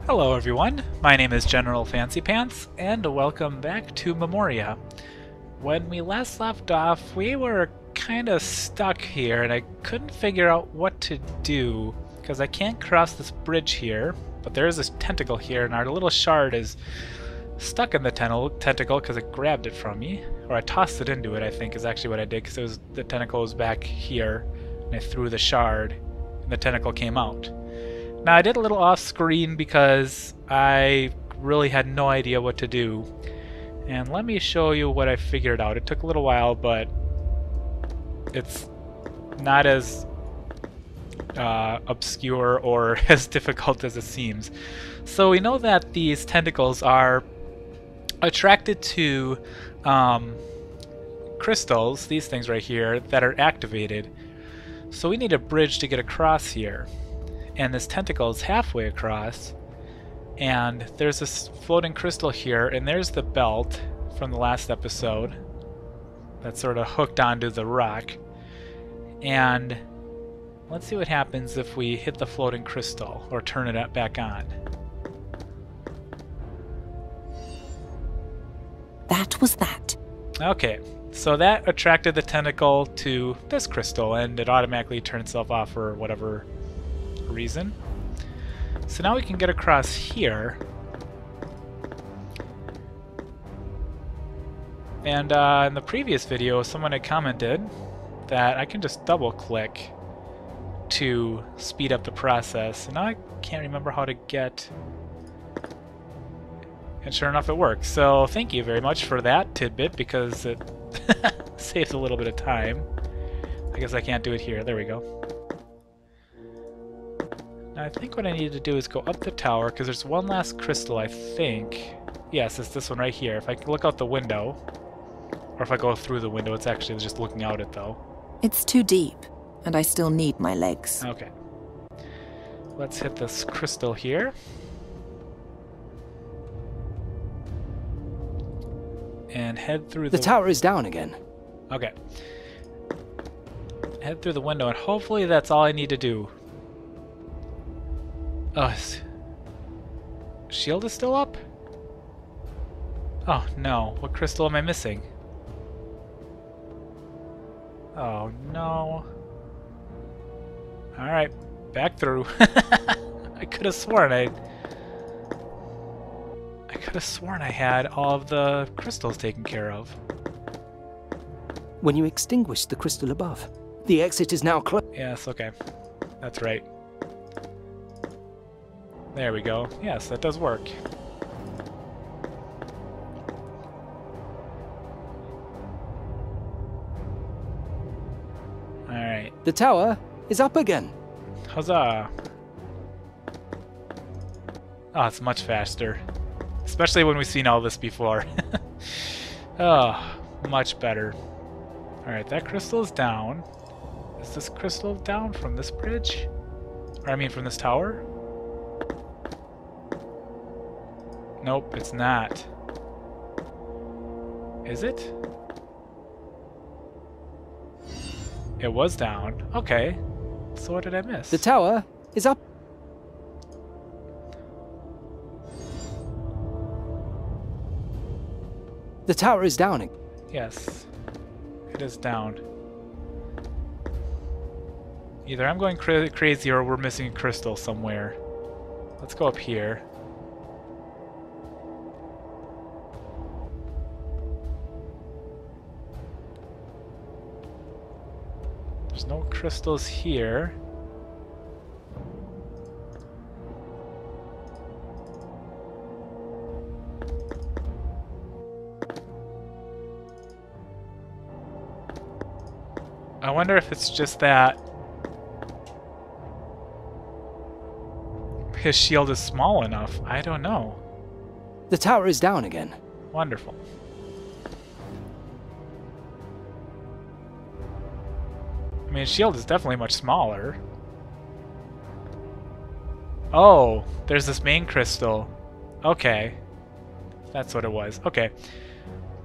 Hello everyone, my name is General Fancy Pants, and welcome back to Memoria. When we last left off, we were kinda stuck here, and I couldn't figure out what to do, because I can't cross this bridge here, but there is this tentacle here, and our little shard is stuck in the tentacle because it grabbed it from me. Or I tossed it into it, I think, is actually what I did, because the tentacle was back here, and I threw the shard, and the tentacle came out. Now, I did a little off-screen because I really had no idea what to do. And let me show you what I figured out. It took a little while, but it's not as obscure or as difficult as it seems. So we know that these tentacles are attracted to crystals, these things right here, that are activated. So we need a bridge to get across here. And this tentacle is halfway across, and there's this floating crystal here, and there's the belt from the last episode that's sort of hooked onto the rock. And let's see what happens if we hit the floating crystal or turn it back on. That was that. Okay, so that attracted the tentacle to this crystal, and it automatically turned itself off for whatever reason. So now we can get across here. And in the previous video, someone had commented that I can just double click to speed up the process. And now I can't remember how to get... And sure enough, it works. So thank you very much for that tidbit, because it saves a little bit of time. I guess I can't do it here. There we go. I think what I need to do is go up the tower, because there's one last crystal, I think. Yes, it's this one right here. If I can look out the window, or if I go through the window, it's actually just looking out it, though. It's too deep, and I still need my legs. Okay. Let's hit this crystal here. And head through the tower is down again. Okay. Head through the window, and hopefully that's all I need to do. Oh, shield is still up? Oh no, what crystal am I missing? Oh no. Alright, back through. I could have sworn I had all of the crystals taken care of. When you extinguish the crystal above, the exit is now closed. Yes, okay. That's right. There we go. Yes, that does work. Alright. The tower is up again. Huzzah! Oh, it's much faster. Especially when we've seen all this before. Oh, much better. Alright, that crystal is down. Is this crystal down from this bridge? Or I mean from this tower? Nope, it's not. Is it? It was down. Okay. So what did I miss? The tower is up. The tower is down. Yes. It is down. Either I'm going crazy or we're missing a crystal somewhere. Let's go up here. There's no crystals here. I wonder if it's just that his shield is small enough. I don't know. The tower is down again. Wonderful. I mean, his shield is definitely much smaller. Oh, there's this main crystal. Okay. That's what it was. Okay.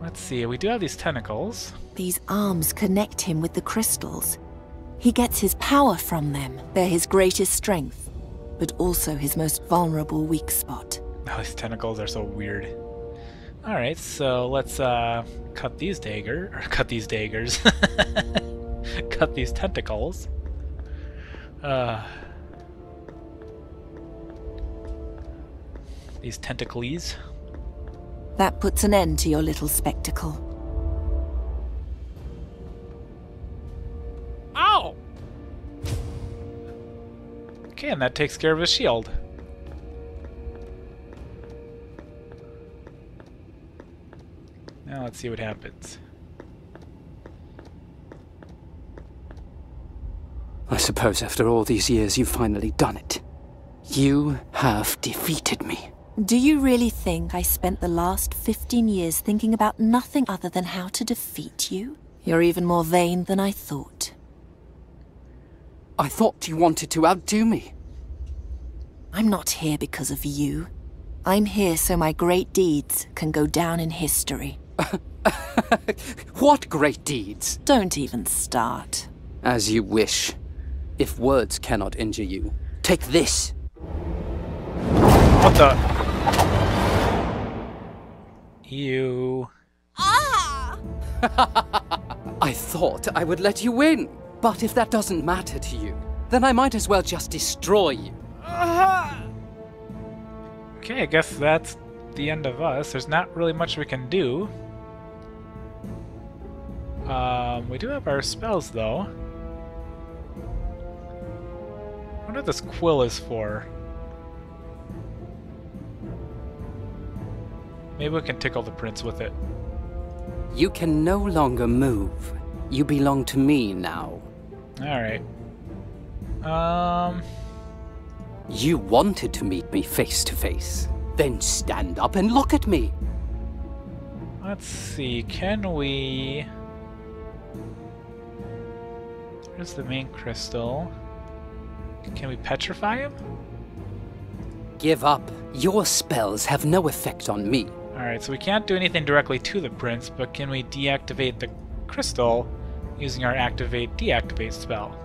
Let's see. We do have these tentacles. These arms connect him with the crystals. He gets his power from them. They're his greatest strength. but also his most vulnerable weak spot. Oh, these tentacles are so weird. Alright, so let's cut these daggers. Cut these tentacles. These tentacles. That puts an end to your little spectacle. Ow! Okay, and that takes care of his shield. Now let's see what happens. I suppose after all these years you've finally done it. You have defeated me. Do you really think I spent the last 15 years thinking about nothing other than how to defeat you? You're even more vain than I thought. I thought you wanted to outdo me. I'm not here because of you. I'm here so my great deeds can go down in history. What great deeds? Don't even start. As you wish. If words cannot injure you, take this. What the? Ew. I thought I would let you win. But if that doesn't matter to you, then I might as well just destroy you. Okay, I guess that's the end of us. There's not really much we can do. We do have our spells, though. I wonder what this quill is for. Maybe we can tickle the prince with it. You can no longer move. You belong to me now. Alright. You wanted to meet me face to face. Then stand up and look at me. Let's see, can we... There's the main crystal. Can we petrify him? Give up. Your spells have no effect on me. Alright, so we can't do anything directly to the prince, but can we deactivate the crystal using our activate-deactivate spell?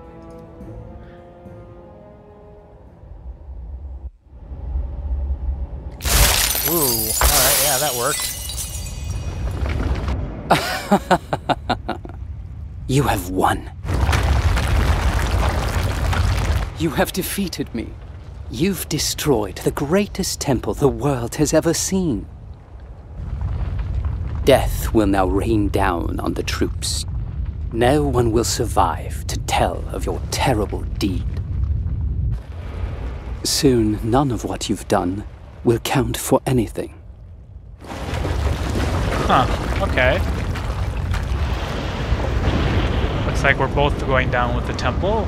Ooh, alright, yeah, that worked. You have won. You have defeated me. You've destroyed the greatest temple the world has ever seen. Death will now rain down on the troops. No one will survive to tell of your terrible deed. Soon, none of what you've done will count for anything. Huh, okay. Looks like we're both going down with the temple.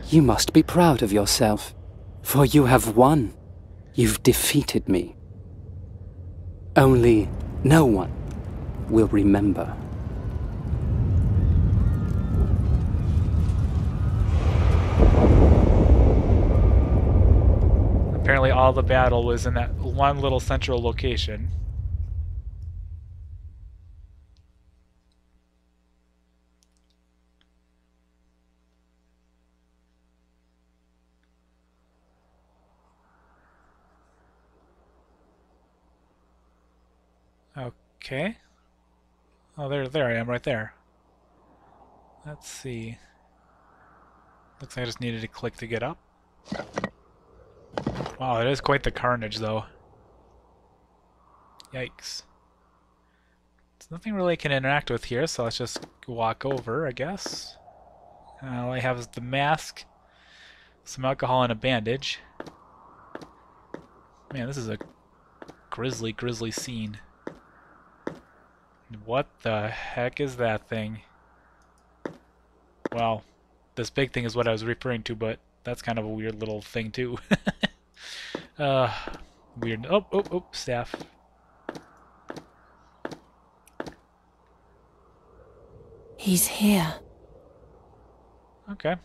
You must be proud of yourself, for you have won. You've defeated me. Only no one will remember. Apparently all the battle was in that one little central location. Okay. Oh, there I am, right there. Let's see. Looks like I just needed to click to get up. Wow, it is quite the carnage, though. Yikes. There's nothing really I can interact with here, so let's just walk over, I guess. All I have is the mask, some alcohol, and a bandage. Man, this is a grisly scene. What the heck is that thing? Well, this big thing is what I was referring to, but that's kind of a weird little thing, too. Weird. Oh, staff. He's here. Okay.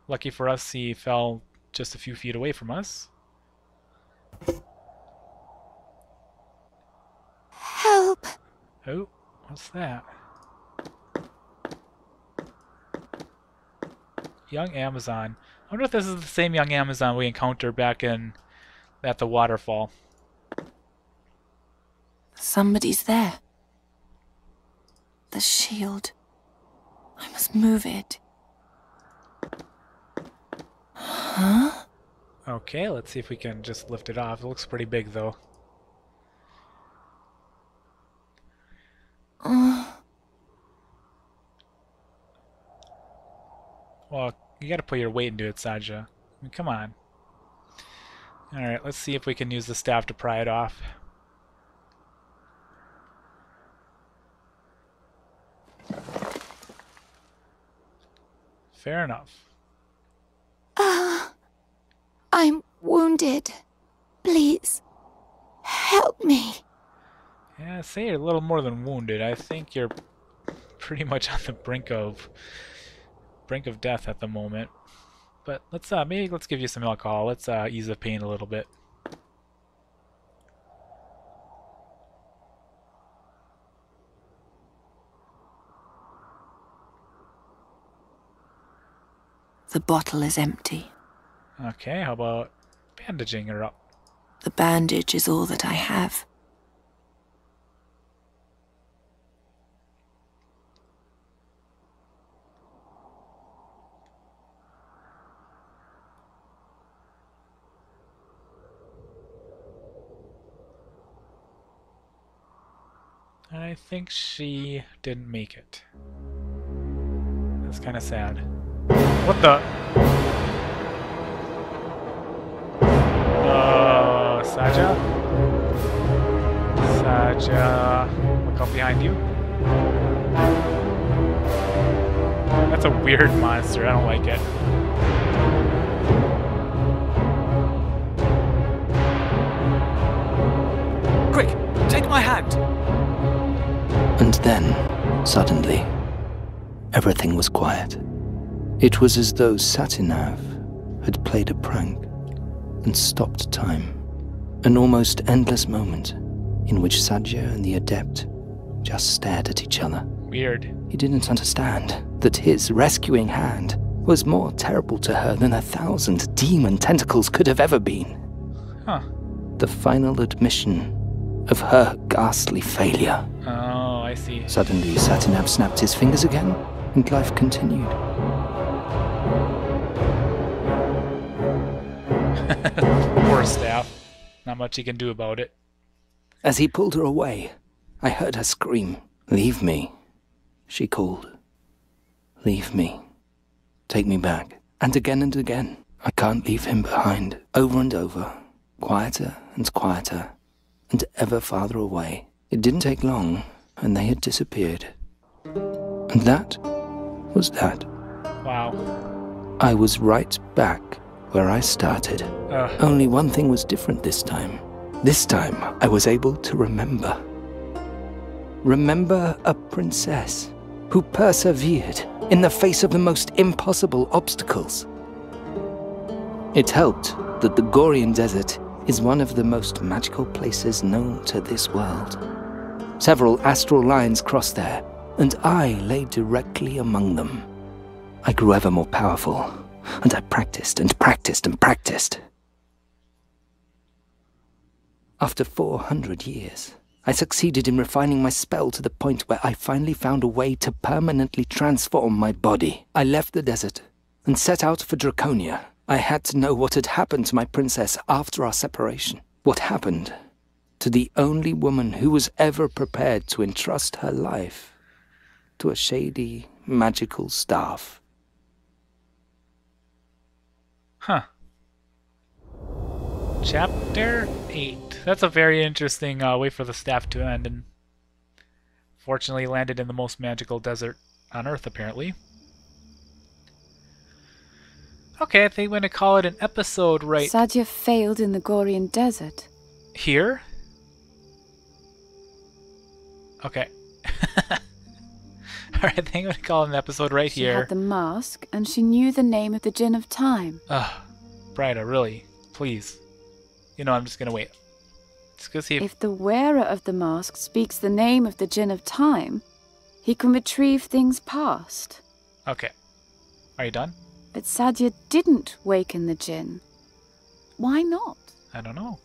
Lucky for us, he fell just a few feet away from us. Help! Oh, what's that? Young Amazon. I wonder if this is the same young Amazon we encountered back at the waterfall. Somebody's there. The shield. I must move it. Huh? Okay, let's see if we can just lift it off. It looks pretty big, though. Well, you gotta put your weight into it, Saja. I mean, come on. Alright, let's see if we can use the staff to pry it off. Fair enough. I'm wounded. Please, help me. Yeah, say you're a little more than wounded. I think you're pretty much on the brink of death at the moment. But maybe let's give you some alcohol. Let's ease the pain a little bit. The bottle is empty. Okay, how about bandaging her up? The bandage is all that I have. I think she didn't make it. That's kind of sad. What the? Saja? Saja, look up behind you. That's a weird monster. I don't like it. Quick, take my hand! And then, suddenly, everything was quiet. It was as though Satinav had played a prank and stopped time. An almost endless moment in which Saja and the Adept just stared at each other. Weird. He didn't understand that his rescuing hand was more terrible to her than 1,000 demon tentacles could have ever been. Huh. The final admission of her ghastly failure. Oh, I see. Suddenly, Satinav snapped his fingers again, and life continued. Poor staff. Not much he can do about it. As he pulled her away, I heard her scream, "Leave me," she called. "Leave me. Take me back." And again, I can't leave him behind. Over and over, quieter and quieter, and ever farther away. It didn't take long, and they had disappeared. And that was that. Wow. I was right back where I started. Only one thing was different this time. This time, I was able to remember. Remember a princess who persevered in the face of the most impossible obstacles. It helped that the Gorian Desert is one of the most magical places known to this world. Several astral lines crossed there, and I lay directly among them. I grew ever more powerful, and I practiced and practiced and practiced. After 400 years, I succeeded in refining my spell to the point where I finally found a way to permanently transform my body. I left the desert and set out for Draconia. I had to know what had happened to my princess after our separation. What happened to the only woman who was ever prepared to entrust her life to a shady, magical staff. Huh. Chapter 8. That's a very interesting way for the staff to end, and fortunately landed in the most magical desert on Earth, apparently. Okay, I think I'm going to call it an episode right Saja failed in the Gorian Desert. here. Okay. Alright, I think I'm going to call it an episode right She here. had the mask, and she knew the name of the Djinn of Time. Ugh. Bryda, really? Please. You know, I'm just going to wait. Let's go see If the wearer of the mask speaks the name of the Djinn of Time, he can retrieve things past. Okay. Are you done? that Sadia didn't waken the Jinn. Why not? I don't know.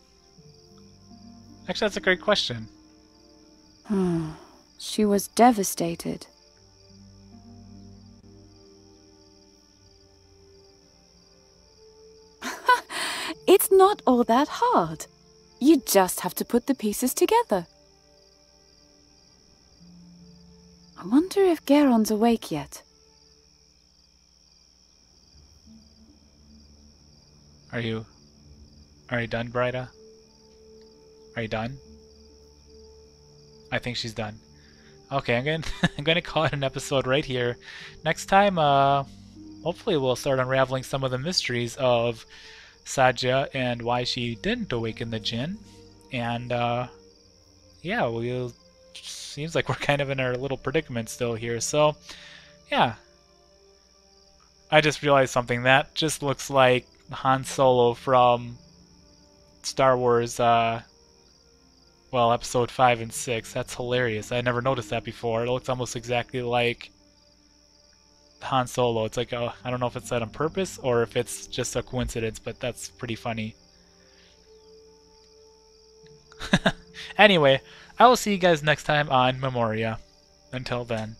Actually, that's a great question. She was devastated. It's not all that hard. You just have to put the pieces together. I wonder if Geron's awake yet. Are you done, Bryda? Are you done? I think she's done. Okay, I'm gonna call it an episode right here. Next time, hopefully we'll start unraveling some of the mysteries of Sadia and why she didn't awaken the Jinn. And yeah, seems like we're kind of in our little predicament still here. So yeah, I just realized something. That just looks like Han Solo from Star Wars, well, episode 5 and 6. That's hilarious. I never noticed that before. It looks almost exactly like Han Solo. It's like, I don't know if it's that on purpose or if it's just a coincidence, but that's pretty funny. Anyway, I will see you guys next time on Memoria. Until then.